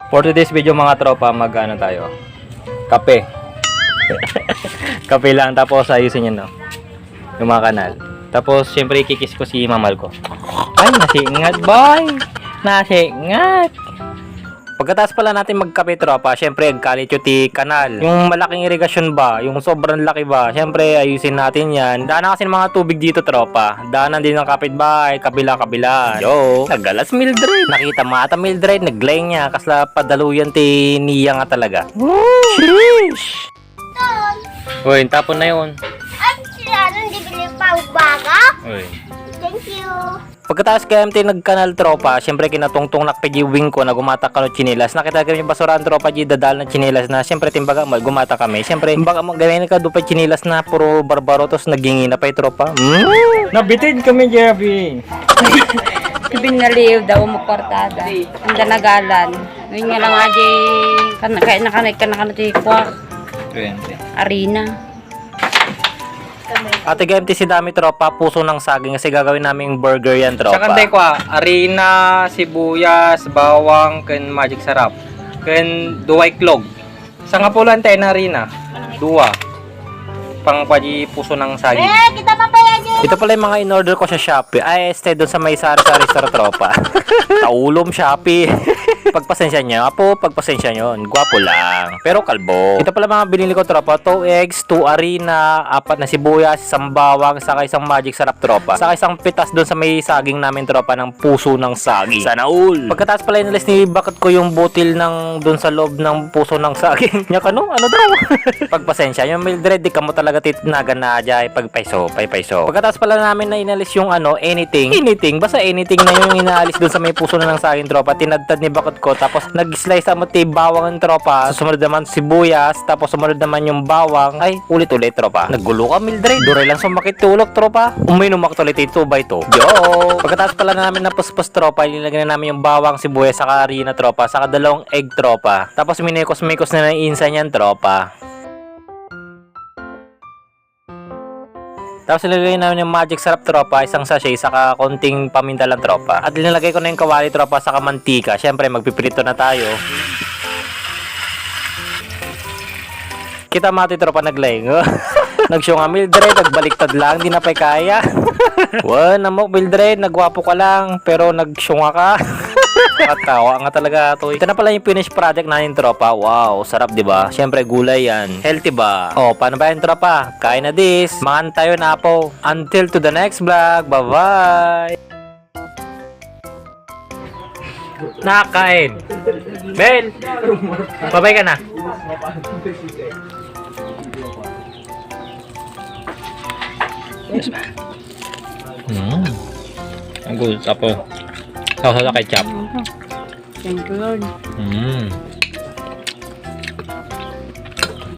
For today's video mga tropa, mag-ano tayo? Kape. Kape lang, tapos ayusin nyo, no? Yung mga kanal. Tapos, syempre, kikis ko si mamal ko. Ay, nasingat, boy! Nasingat! Pagkatapos pala natin magkape tropa, syempre agkalit yung ti kanal. Yung malaking irigasyon ba, yung sobrang laki ba, syempre ayusin natin yan. Daanan kasi ng mga tubig dito tropa. Daanan din ng kapitbahay, kabila-kabila. Yo, nagalas Mildred. Nakita mo ata Mildred, naglayng niya kasla padaluyan ti niya nga talaga. Sheesh! Uy, tapon na yun. At sila nang bibili pa baga? Uy. Thank you. Pagkatapos kaya MT nagkanal tropa, syempre kinatungtong nakpigiwing ko na gumata ka no chinilas. Nakita kami yung basurahan tropa, di dadal ng chinilas na syempre timbaga gumata kami. Syempre timbaga gawin ka dupa chinilas na puro barbaro tos nagingin na pa tropa. Nabitin kami Jeffy. Binaliw daw makortada. Ang danagalan. Ngayon nga lang aji kaya nakanay ti kwak. Arena. Ate GMT si dami tropa, puso ng saging kasi gagawin namin yung burger yan tropa. Sa kanday ko arena, sibuyas, bawang, ken magic sarap. Ken duway klog. Sa nga pulan tayo na arena. Dua. Pang padi puso ng saging. Kita pa pa yan. Ito pala yung mga in-order ko sa Shopee. Ay, stay doon sa may sari-sari store tropa. Taulom Shopee. Pagpasensya nyo, pagpasensya nyo, gwapo lang. Pero kalbo. Ito pala mga binili ko tropa, 2 eggs, 2 arena, 4 na sibuyas, 1 bawang, saka isang magic sarap tropa. Saka isang pitas doon sa may saging namin tropa ng puso ng saging. Sana all. Pagkatapos pala inalis ni bakit ko yung butil ng doon sa loob ng puso ng saging. Nya kano? Ano daw? Pagpasensya nyo, Mildred, di ka mo talaga titinagan na dyan, pagpaiso. Pagkatapos pala namin na inalis yung anything, basta anything na yung inaalis doon sa may puso na ng saging tropa, tinadtad ni bakit ko, tapos nag-slice mo ti bawang ng tropa, sumunod naman sibuyas, tapos sumunod naman yung bawang, ay ulit-ulit tropa. Naggulo ka Mildred, dure lang sumakit tulog tropa, uminom ako ulit 2 by 2. Yo! Pagkatapos pala namin na puspos tropa, nilagyan na namin yung bawang, sibuyas, saka harina tropa, saka 2 egg tropa, tapos minikos-mikos na ng insa niyan tropa. Tapos nilagay namin yung magic sarap tropa, isang sachet, saka konting paminta lang tropa. At nilagay ko na yung kawali tropa, saka mantika. Syempre magpipirito na tayo. Kita mati tropa naglayng. Nagsyunga Mildred, nagbaliktad lang, di na pa kaya. Namok Mildred, nagwapo ka lang, pero nagsyunga ka. Katawa nga talaga to. Ito na pala yung finished product natin tropa. Wow, sarap di ba? Syempre gulay yan. Healthy ba? Oh, paano ba yan tropa? Kain na this. Mangan tayo na po. Until to the next vlog. Bye-bye. Nakain. Bel. Babay ka na. Ang good. Tapos sausaw sa ketchup. Thank you Lord.